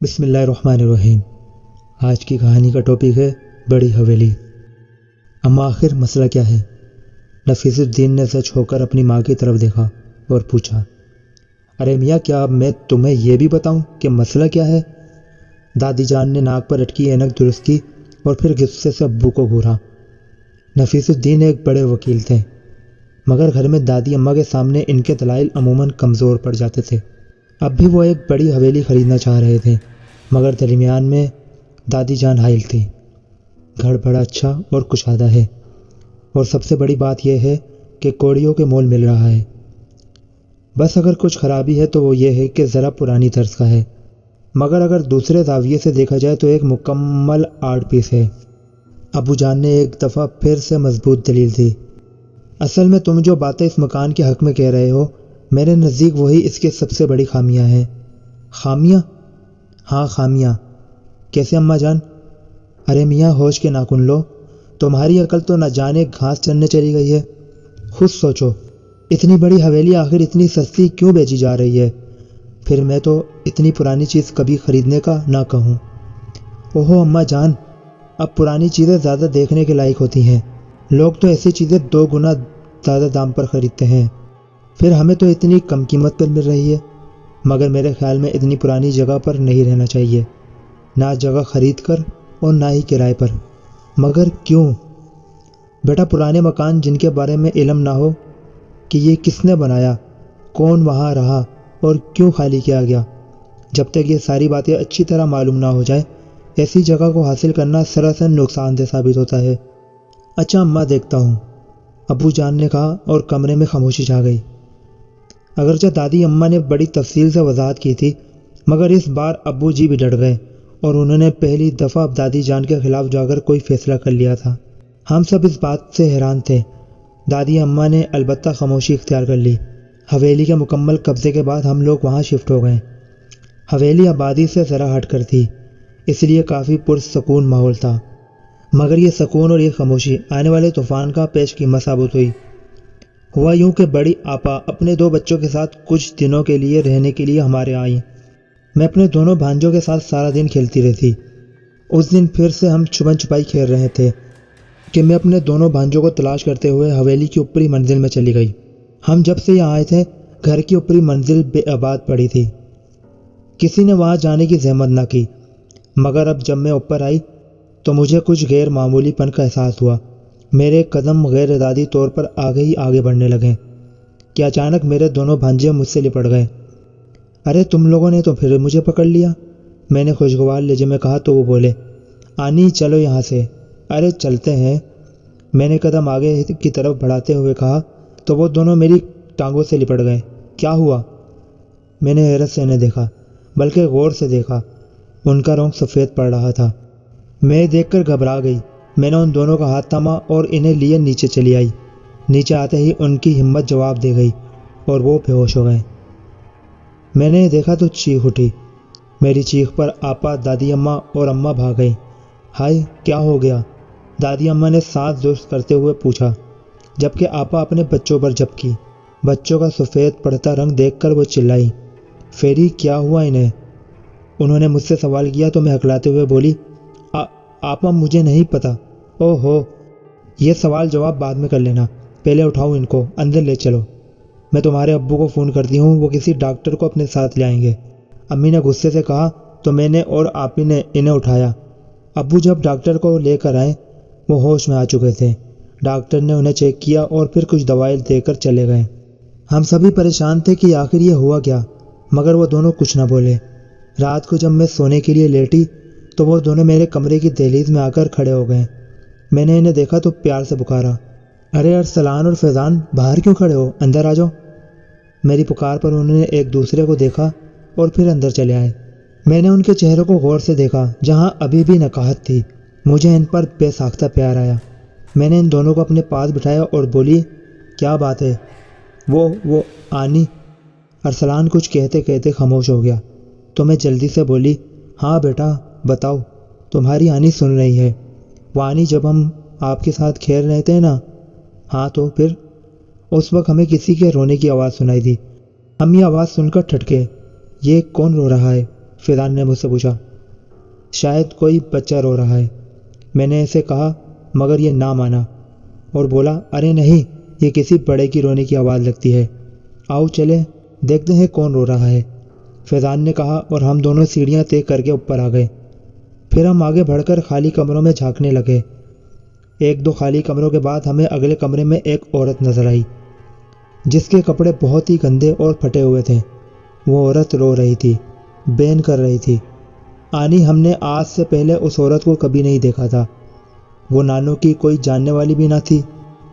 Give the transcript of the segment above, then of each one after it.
بسم اللہ الرحمن الرحیم۔ آج کی کہانی کا ٹاپک ہے بڑی حویلی۔ اما آخر مسئلہ کیا ہے؟ نفیس الدین نے سچ ہو کر اپنی ماں کی طرف دیکھا اور پوچھا، ارے میاں، کیا اب میں تمہیں یہ بھی بتاؤں کہ مسئلہ کیا ہے؟ دادی جان نے ناک پر اٹکی اینک درست کی اور پھر غصے سے ابو کو گھورا۔ نفیس الدین ایک بڑے وکیل تھے، مگر گھر میں دادی اماں کے سامنے ان کے دلائل عموماً کمزور پڑ جاتے تھے۔ اب بھی وہ ایک بڑی حویلی خریدنا چاہ رہے تھے، مگر درمیان میں دادی جان حائل تھی۔ گھر بڑا اچھا اور کشادہ ہے، اور سب سے بڑی بات یہ ہے کہ کوڑیوں کے مول مل رہا ہے۔ بس اگر کچھ خرابی ہے تو وہ یہ ہے کہ ذرا پرانی طرز کا ہے، مگر اگر دوسرے زاویے سے دیکھا جائے تو ایک مکمل آرٹ پیس ہے۔ ابو جان نے ایک دفعہ پھر سے مضبوط دلیل دی، اصل میں تم جو باتیں اس مکان کے حق میں کہہ رہے ہو، میرے نزدیک وہی اس کے سب سے بڑی خامیاں ہیں۔ خامیاں؟ ہاں خامیاں۔ کیسے اماں جان؟ ارے میاں، ہوش کے ناخن لو، تمہاری عقل تو نہ جانے گھاس چرنے چلی گئی ہے۔ خود سوچو، اتنی بڑی حویلی آخر اتنی سستی کیوں بیچی جا رہی ہے؟ پھر میں تو اتنی پرانی چیز کبھی خریدنے کا نہ کہوں۔ اوہو اماں جان، اب پرانی چیزیں زیادہ دیکھنے کے لائق ہوتی ہیں، لوگ تو ایسی چیزیں 2 گنا زیادہ دام پر خریدتے ہیں، پھر ہمیں تو اتنی کم قیمت پر مل رہی ہے۔ مگر میرے خیال میں اتنی پرانی جگہ پر نہیں رہنا چاہیے، نہ جگہ خرید کر اور نہ ہی کرائے پر۔ مگر کیوں؟ بیٹا، پرانے مکان جن کے بارے میں علم نہ ہو کہ یہ کس نے بنایا، کون وہاں رہا اور کیوں خالی کیا گیا، جب تک یہ ساری باتیں اچھی طرح معلوم نہ ہو جائے، ایسی جگہ کو حاصل کرنا سراسر نقصان دہ ثابت ہوتا ہے۔ اچھا اماں، دیکھتا ہوں، ابو جان نے کہا اور کمرے میں خاموشی چھا گئی۔ اگرچہ دادی اماں نے بڑی تفصیل سے وضاحت کی تھی، مگر اس بار ابو جی بھی ڈٹ گئے، اور انہوں نے پہلی دفعہ دادی جان کے خلاف جا کر کوئی فیصلہ کر لیا تھا۔ ہم سب اس بات سے حیران تھے۔ دادی اماں نے البتہ خاموشی اختیار کر لی۔ حویلی کے مکمل قبضے کے بعد ہم لوگ وہاں شفٹ ہو گئے۔ حویلی آبادی سے ذرا ہٹ کر تھی، اس لیے کافی پرسکون ماحول تھا، مگر یہ سکون اور یہ خاموشی آنے والے طوفان کا پیش قیمت ثابت ہوئی۔ ہوا یوں کہ بڑی آپا اپنے 2 بچوں کے ساتھ کچھ دنوں کے لیے رہنے کے لیے ہمارے آئیں۔ میں اپنے دونوں بھانجوں کے ساتھ سارا دن کھیلتی رہتی۔ اس دن پھر سے ہم چھپن چھپائی کھیل رہے تھے کہ میں اپنے دونوں بھانجوں کو تلاش کرتے ہوئے حویلی کی اوپری منزل میں چلی گئی۔ ہم جب سے یہاں آئے تھے، گھر کی اوپری منزل بے آباد پڑی تھی، کسی نے وہاں جانے کی زحمت نہ کی، مگر اب جب میں اوپر آئی تو مجھے کچھ غیر معمولی پن کا احساس ہوا۔ میرے قدم غیر ارادی طور پر آگے ہی آگے بڑھنے لگے کہ اچانک میرے دونوں بھانجے مجھ سے لپٹ گئے۔ ارے تم لوگوں نے تو پھر مجھے پکڑ لیا، میں نے خوشگوار لہجے میں کہا تو وہ بولے، آنی چلو یہاں سے۔ ارے چلتے ہیں، میں نے قدم آگے کی طرف بڑھاتے ہوئے کہا تو وہ دونوں میری ٹانگوں سے لپٹ گئے۔ کیا ہوا؟ میں نے حیرت سے انہیں دیکھا، بلکہ غور سے دیکھا۔ ان کا رونگ سفید پڑ رہا تھا۔ میں دیکھ کر گھبرا گئی۔ میں نے ان دونوں کا ہاتھ تھاما اور انہیں لیے نیچے چلی آئی۔ نیچے آتے ہی ان کی ہمت جواب دے گئی اور وہ بے ہوش ہو گئے۔ میں نے دیکھا تو چیخ اٹھی۔ میری چیخ پر آپا، دادی اماں اور اماں بھاگ گئی۔ ہائے، کیا ہو گیا؟ دادی اماں نے سانس درست کرتے ہوئے پوچھا، جبکہ آپا اپنے بچوں پر جھپکی۔ بچوں کا سفید پڑتا رنگ دیکھ کر وہ چلائی، فیری کیا ہوا انہیں؟ انہوں نے مجھ سے سوال کیا تو میں ہکلاتے ہوئے بولی، آپا مجھے نہیں پتا۔ او ہو، یہ سوال جواب بعد میں کر لینا، پہلے اٹھاؤ ان کو، اندر لے چلو۔ میں تمہارے ابو کو فون کرتی ہوں، وہ کسی ڈاکٹر کو اپنے ساتھ لے آئیں گے۔ امی نے غصے سے کہا تو میں نے اور آپی نے انہیں اٹھایا۔ ابو جب ڈاکٹر کو لے کر آئے، وہ ہوش میں آ چکے تھے۔ ڈاکٹر نے انہیں چیک کیا اور پھر کچھ دوائیں دے کر چلے گئے۔ ہم سبھی پریشان تھے کہ آخر یہ ہوا کیا، مگر وہ دونوں کچھ نہ بولے۔ رات کو جب میں سونے کے لیے لیٹی تو وہ دونوں میرے کمرے کی دہلیز میں آ کر کھڑے ہو گئے۔ میں نے انہیں دیکھا تو پیار سے پکارا، ارے ارسلان اور فیضان، باہر کیوں کھڑے ہو؟ اندر آ جاؤ۔ میری پکار پر انہوں نے ایک دوسرے کو دیکھا اور پھر اندر چلے آئے۔ میں نے ان کے چہروں کو غور سے دیکھا، جہاں ابھی بھی نکاہت تھی۔ مجھے ان پر بے ساختہ پیار آیا۔ میں نے ان دونوں کو اپنے پاس بٹھایا اور بولی، کیا بات ہے؟ وہ آنی۔ ارسلان کچھ کہتے کہتے خاموش ہو گیا تو میں جلدی سے بولی، ہاں بیٹا بتاؤ، تمہاری آنی سن رہی ہے۔ وہ آنی جب ہم آپ کے ساتھ کھیل رہے تھے نا؟ ہاں تو پھر؟ اس وقت ہمیں کسی کے رونے کی آواز سنائی دی۔ ہم یہ آواز سن کر ٹھٹکے، یہ کون رو رہا ہے؟ فیضان نے مجھ سے پوچھا۔ شاید کوئی بچہ رو رہا ہے، میں نے اسے کہا، مگر یہ نہ مانا اور بولا، ارے نہیں، یہ کسی بڑے کی رونے کی آواز لگتی ہے، آؤ چلے دیکھتے ہیں کون رو رہا ہے، فیضان نے کہا، اور ہم دونوں سیڑھیاں طے کر کے اوپر آ گئے۔ پھر ہم آگے بڑھ کر خالی کمروں میں جھانکنے لگے۔ ایک دو خالی کمروں کے بعد ہمیں اگلے کمرے میں ایک عورت نظر آئی جس کے کپڑے بہت ہی گندے اور پھٹے ہوئے تھے۔ وہ عورت رو رہی تھی، بین کر رہی تھی۔ آنی ہم نے آج سے پہلے اس عورت کو کبھی نہیں دیکھا تھا، وہ نانو کی کوئی جاننے والی بھی نہ تھی۔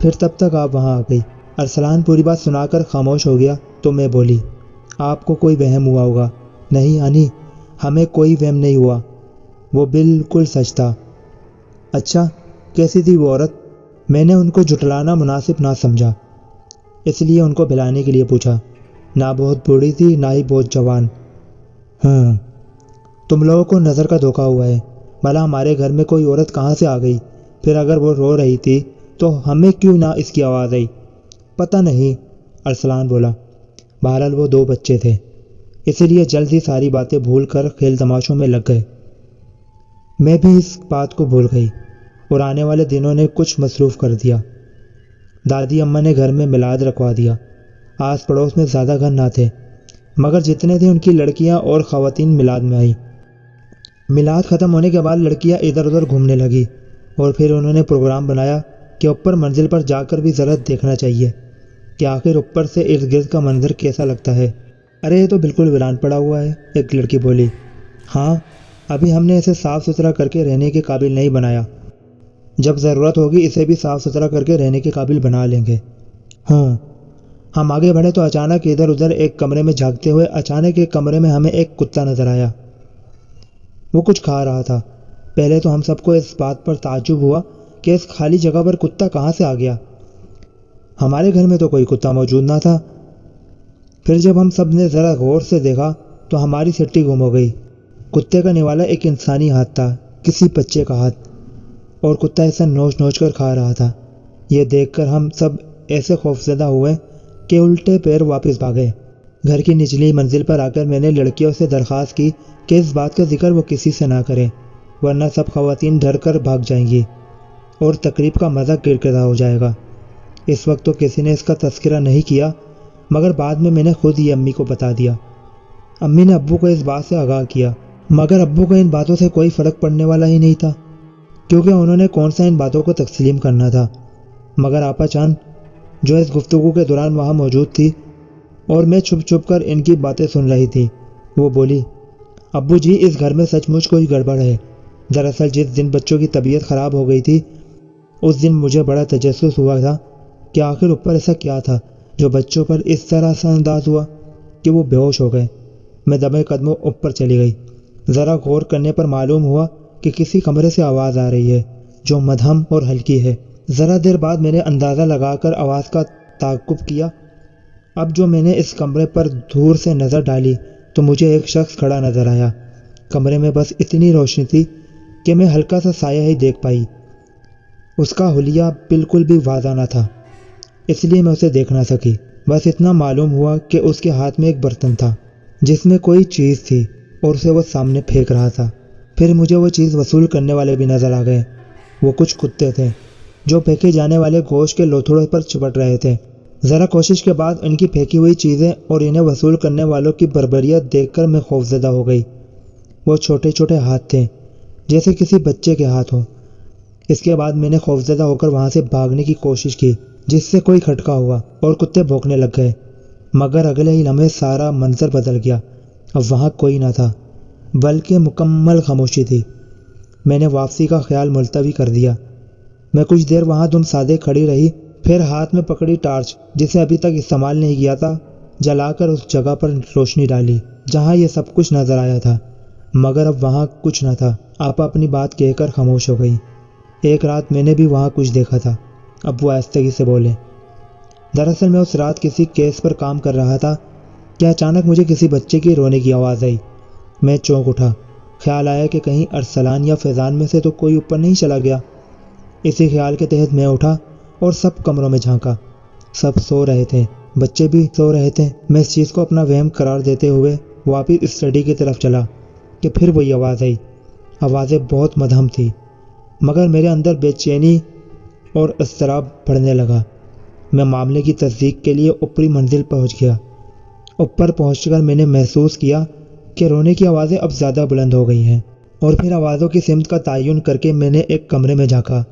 پھر تب تک آپ وہاں آ گئی۔ ارسلان پوری بات سنا کر خاموش ہو گیا تو میں بولی، آپ کو کوئی وہم ہوا ہوگا۔ نہیں آنی، ہمیں کوئی وہم نہیں ہوا، وہ بالکل سچ تھا۔ اچھا، کیسی تھی وہ عورت؟ میں نے ان کو جھٹلانا مناسب نہ سمجھا، اس لیے ان کو بلانے کے لیے پوچھا۔ نہ بہت بوڑھی تھی، نہ ہی بہت جوان۔ ہاں، تم لوگوں کو نظر کا دھوکہ ہوا ہے، بھلا ہمارے گھر میں کوئی عورت کہاں سے آ گئی؟ پھر اگر وہ رو رہی تھی تو ہمیں کیوں نہ اس کی آواز آئی؟ پتہ نہیں، ارسلان بولا۔ بہرحال وہ دو بچے تھے، اسی لیے جلد ہی ساری باتیں بھول کر کھیل تماشوں میں لگ گئے۔ میں بھی اس بات کو بھول گئی اور آنے والے دنوں نے کچھ مصروف کر دیا۔ دادی اماں نے گھر میں میلاد رکھوا دیا۔ آس پڑوس میں زیادہ گھر نہ تھے، مگر جتنے تھے ان کی لڑکیاں اور خواتین میلاد میں آئیں۔ میلاد ختم ہونے کے بعد لڑکیاں ادھر ادھر گھومنے لگی اور پھر انہوں نے پروگرام بنایا کہ اوپر منزل پر جا کر بھی ذرا دیکھنا چاہیے کہ آخر اوپر سے ارد گرد کا منظر کیسا لگتا ہے۔ ارے یہ تو بالکل ویران پڑا ہوا ہے، ایک لڑکی بولی۔ ہاں، ابھی ہم نے اسے صاف ستھرا کر کے رہنے کے قابل نہیں بنایا، جب ضرورت ہوگی اسے بھی صاف ستھرا کر کے رہنے کے قابل بنا لیں گے۔ ہاں، ہم آگے بڑھے تو اچانک ادھر ادھر ایک کمرے میں جھانکتے ہوئے اچانک ایک کمرے میں ہمیں ایک کتا نظر آیا۔ وہ کچھ کھا رہا تھا۔ پہلے تو ہم سب کو اس بات پر تعجب ہوا کہ اس خالی جگہ پر کتا کہاں سے آ گیا، ہمارے گھر میں تو کوئی کتا موجود نہ تھا۔ پھر جب ہم سب نے ذرا غور سے دیکھا تو ہماری سٹی گم ہو گئی۔ کتے کا نوالا ایک انسانی ہاتھ تھا، کسی بچے کا ہاتھ، اور کتا ایسا نوچ نوچ کر کھا رہا تھا۔ یہ دیکھ کر ہم سب ایسے خوفزدہ ہوئے کہ الٹے پیر واپس بھاگے۔ گھر کی نچلی منزل پر آ کر میں نے لڑکیوں سے درخواست کی کہ اس بات کا ذکر وہ کسی سے نہ کریں، ورنہ سب خواتین ڈر کر بھاگ جائیں گی اور تقریب کا مزہ کرکرا ہو جائے گا۔ اس وقت تو کسی نے اس کا تذکرہ نہیں کیا، مگر بعد میں نے خود ہی امی کو بتا دیا۔ امی نے ابو کو اس بات سے آگاہ کیا، مگر ابو کو ان باتوں سے کوئی فرق پڑنے والا ہی نہیں تھا، کیونکہ انہوں نے کون سا ان باتوں کو تسلیم کرنا تھا۔ مگر آپا چاند، جو اس گفتگو کے دوران وہاں موجود تھی اور میں چھپ چھپ کر ان کی باتیں سن رہی تھی، وہ بولی، ابو جی، اس گھر میں سچ مچ کوئی گڑبڑ ہے۔ دراصل جس دن بچوں کی طبیعت خراب ہو گئی تھی، اس دن مجھے بڑا تجسس ہوا تھا کہ آخر اوپر ایسا کیا تھا جو بچوں پر اس طرح سے انداز ہوا کہ وہ بے ہوش ہو گئے۔ میں دبے قدموں اوپر چلی گئی۔ ذرا غور کرنے پر معلوم ہوا کہ کسی کمرے سے آواز آ رہی ہے جو مدھم اور ہلکی ہے۔ ذرا دیر بعد میں نے اندازہ لگا کر آواز کا تعقب کیا۔ اب جو میں نے اس کمرے پر دور سے نظر ڈالی تو مجھے ایک شخص کھڑا نظر آیا۔ کمرے میں بس اتنی روشنی تھی کہ میں ہلکا سا سایہ ہی دیکھ پائی۔ اس کا حلیہ بالکل بھی واضح نہ تھا، اس لیے میں اسے دیکھ نہ سکی۔ بس اتنا معلوم ہوا کہ اس کے ہاتھ میں ایک برتن تھا جس میں کوئی چیز تھی اور اسے وہ سامنے پھینک رہا تھا۔ پھر مجھے وہ چیز وصول کرنے والے بھی نظر آ گئے۔ وہ کچھ کتے تھے جو پھینکے جانے والے گوشت کے لوتھڑوں پر چپٹ رہے تھے۔ ذرا کوشش کے بعد ان کی پھینکی ہوئی چیزیں اور انہیں وصول کرنے والوں کی بربریت دیکھ کر میں خوفزدہ ہو گئی۔ وہ چھوٹے چھوٹے ہاتھ تھے، جیسے کسی بچے کے ہاتھ ہوں۔ اس کے بعد میں نے خوفزدہ ہو کر وہاں سے بھاگنے کی کوشش کی، جس سے کوئی کھٹکا ہوا اور کتے بھونکنے لگ گئے، مگر اگلے ہی لمحے سارا منظر بدل گیا۔ اب وہاں کوئی نہ تھا، بلکہ مکمل خاموشی تھی۔ میں نے واپسی کا خیال ملتوی کر دیا۔ میں کچھ دیر وہاں دم سادے کھڑی رہی، پھر ہاتھ میں پکڑی ٹارچ، جسے ابھی تک استعمال نہیں کیا تھا، جلا کر اس جگہ پر روشنی ڈالی جہاں یہ سب کچھ نظر آیا تھا، مگر اب وہاں کچھ نہ تھا۔ آپا اپنی بات کہہ کر خاموش ہو گئی۔ ایک رات میں نے بھی وہاں کچھ دیکھا تھا، اب وہ آہستگی سے بولے۔ دراصل میں اس رات کسی کیس پر کام کر رہا تھا کہ اچانک مجھے کسی بچے کی رونے کی آواز آئی۔ میں چونک اٹھا، خیال آیا کہ کہیں ارسلان یا فیضان میں سے تو کوئی اوپر نہیں چلا گیا۔ اسی خیال کے تحت میں اٹھا اور سب کمروں میں جھانکا۔ سب سو رہے تھے، بچے بھی سو رہے تھے۔ میں اس چیز کو اپنا وہم قرار دیتے ہوئے واپس اسٹڈی کی طرف چلا کہ پھر وہی آواز آئی۔ آوازیں بہت مدھم تھی، مگر میرے اندر بے چینی اور اضطراب بڑھنے لگا۔ میں معاملے کی تصدیق کے لیے اوپری منزل پہنچ گیا۔ اوپر پہنچ کر میں نے محسوس کیا کہ رونے کی آوازیں اب زیادہ بلند ہو گئی ہیں، اور پھر آوازوں کی سمت کا تعین کر کے میں نے ایک کمرے میں جھانکا۔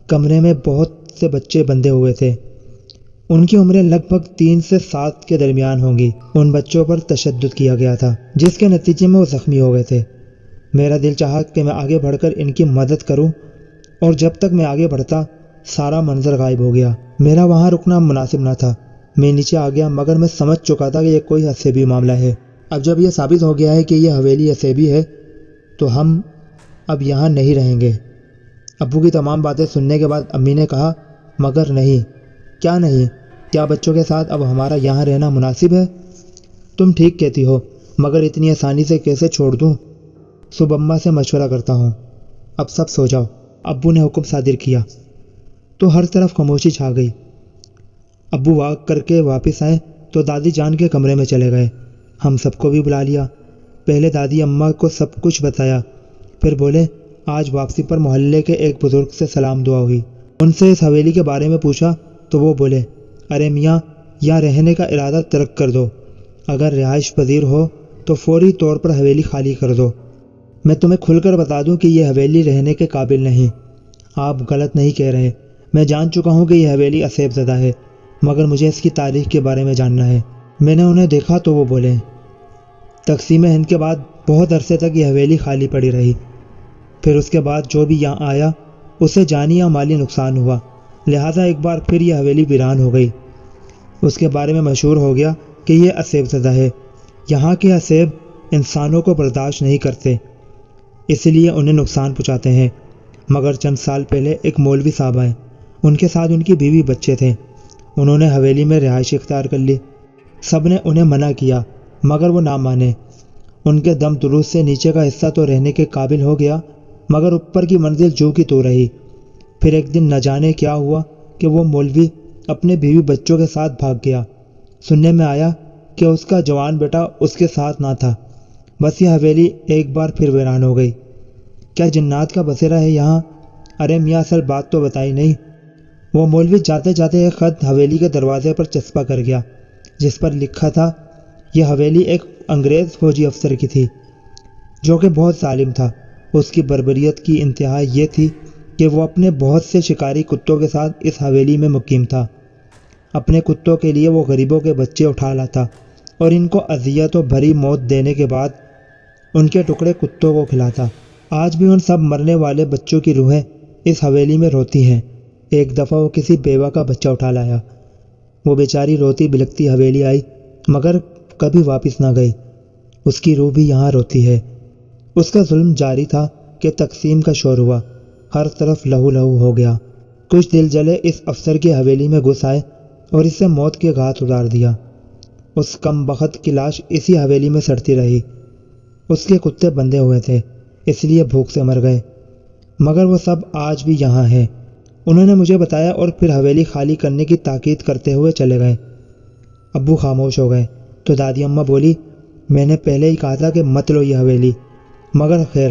کمرے میں بہت سے بچے بندھے ہوئے تھے۔ ان کی عمریں لگ بھگ 3 سے 7 کے درمیان ہوں گی۔ ان بچوں پر تشدد کیا گیا تھا، جس کے نتیجے میں وہ زخمی ہو گئے تھے۔ میرا دل چاہا کہ میں آگے بڑھ کر ان کی مدد کروں، اور جب تک میں آگے بڑھتا سارا منظر غائب ہو گیا۔ میرا وہاں رکنا مناسب نہ تھا۔ میں نیچے آ گیا، مگر میں سمجھ چکا تھا کہ یہ کوئی حسابی معاملہ ہے۔ اب جب یہ ثابت ہو گیا ہے کہ یہ حویلی حسابی ہے تو ہم اب یہاں نہیں رہیں گے۔ ابو کی تمام باتیں سننے کے بعد امی نے کہا، مگر نہیں، کیا نہیں؟ کیا بچوں کے ساتھ اب ہمارا یہاں رہنا مناسب ہے؟ تم ٹھیک کہتی ہو، مگر اتنی آسانی سے کیسے چھوڑ دوں؟ صبح اماں سے مشورہ کرتا ہوں۔ اب سب سو جاؤ، ابو نے حکم صادر کیا تو ہر طرف خاموشی چھا گئی۔ ابو واک کر کے واپس آئے تو دادی جان کے کمرے میں چلے گئے۔ ہم سب کو بھی بلا لیا۔ پہلے دادی اماں کو سب کچھ بتایا، پھر بولے، آج واپسی پر محلے کے ایک بزرگ سے سلام دعا ہوئی۔ ان سے اس حویلی کے بارے میں پوچھا تو وہ بولے، ارے میاں، یہاں رہنے کا ارادہ ترک کر دو۔ اگر رہائش پذیر ہو تو فوری طور پر حویلی خالی کر دو۔ میں تمہیں کھل کر بتا دوں کہ یہ حویلی رہنے کے قابل نہیں۔ آپ غلط نہیں کہہ رہے۔ میں جان چکا ہوں کہ یہ حویلی اسیب زدہ ہے، مگر مجھے اس کی تاریخ کے بارے میں جاننا ہے۔ میں نے انہیں دیکھا تو وہ بولے، تقسیم ہند کے بعد بہت عرصے تک یہ حویلی خالی پڑی رہی۔ پھر اس کے بعد جو بھی یہاں آیا اسے جانی یا مالی نقصان ہوا، لہٰذا ایک بار پھر یہ حویلی ویران ہو گئی۔ اس کے بارے میں مشہور ہو گیا کہ یہ اسیب زدہ ہے۔ یہاں کے اسیب انسانوں کو برداشت نہیں کرتے، اس لیے انہیں نقصان پہنچاتے ہیں۔ مگر چند سال پہلے ایک مولوی صاحب آئے، ان کے ساتھ ان کی بیوی بچے تھے۔ انہوں نے حویلی میں رہائش اختیار کر لی۔ سب نے انہیں منع کیا، مگر وہ نہ مانے۔ ان کے دم دروس سے نیچے کا حصہ تو رہنے کے قابل ہو گیا، مگر اوپر کی منزل جو کی تو رہی۔ پھر ایک دن نہ جانے کیا ہوا کہ وہ مولوی اپنے بیوی بچوں کے ساتھ بھاگ گیا۔ سننے میں آیا کہ اس کا جوان بیٹا اس کے ساتھ نہ تھا۔ بس یہ حویلی ایک بار پھر ویران ہو گئی۔ کیا جنات کا بسیرا ہے یہاں؟ ارے میاں، اصل بات تو بتائی نہیں۔ وہ مولوی جاتے جاتے ایک خط حویلی کے دروازے پر چسپاں کر گیا، جس پر لکھا تھا، یہ حویلی ایک انگریز فوجی افسر کی تھی جو کہ بہت ظالم تھا۔ اس کی بربریت کی انتہا یہ تھی کہ وہ اپنے بہت سے شکاری کتوں کے ساتھ اس حویلی میں مقیم تھا۔ اپنے کتوں کے لیے وہ غریبوں کے بچے اٹھا لاتا اور ان کو اذیت و بھری موت دینے کے بعد ان کے ٹکڑے کتوں کو کھلاتا۔ آج بھی ان سب مرنے والے بچوں کی روحیں اس حویلی میں روتی ہیں۔ ایک دفعہ وہ کسی بیوہ کا بچہ اٹھا لایا۔ وہ بیچاری روتی بلکتی حویلی آئی، مگر کبھی واپس نہ گئی۔ اس کی روح بھی یہاں روتی ہے۔ اس کا ظلم جاری تھا کہ تقسیم کا شور ہوا، ہر طرف لہو لہو ہو گیا۔ کچھ دل جلے اس افسر کی حویلی میں گھس آئے اور اس سے موت کے گھات اتار دیا۔ اس کم بخت کی لاش اسی حویلی میں سڑتی رہی۔ اس کے کتے بندھے ہوئے تھے، اس لیے بھوک سے مر گئے، مگر وہ سب آج بھی یہاں ہیں۔ انہوں نے مجھے بتایا اور پھر حویلی خالی کرنے کی تاکید کرتے ہوئے چلے گئے۔ ابو خاموش ہو گئے تو دادی اماں بولی، میں نے پہلے ہی کہا تھا کہ مت لو یہ حویلی، مگر خیر،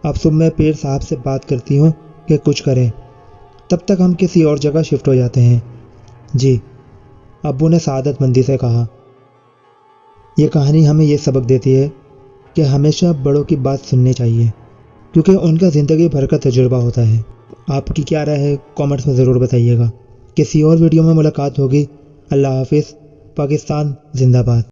اب صبح میں پیر صاحب سے بات کرتی ہوں کہ کچھ کریں، تب تک ہم کسی اور جگہ شفٹ ہو جاتے ہیں۔ جی، ابو نے سعادت مندی سے کہا۔ یہ کہانی ہمیں یہ سبق دیتی ہے کہ ہمیشہ بڑوں کی بات سننی چاہیے، کیونکہ ان کا زندگی بھر کا تجربہ ہوتا ہے۔ آپ کی کیا رائے ہے کامنٹس میں ضرور بتائیے گا۔ کسی اور ویڈیو میں ملاقات ہوگی۔ اللہ حافظ۔ پاکستان زندہ باد۔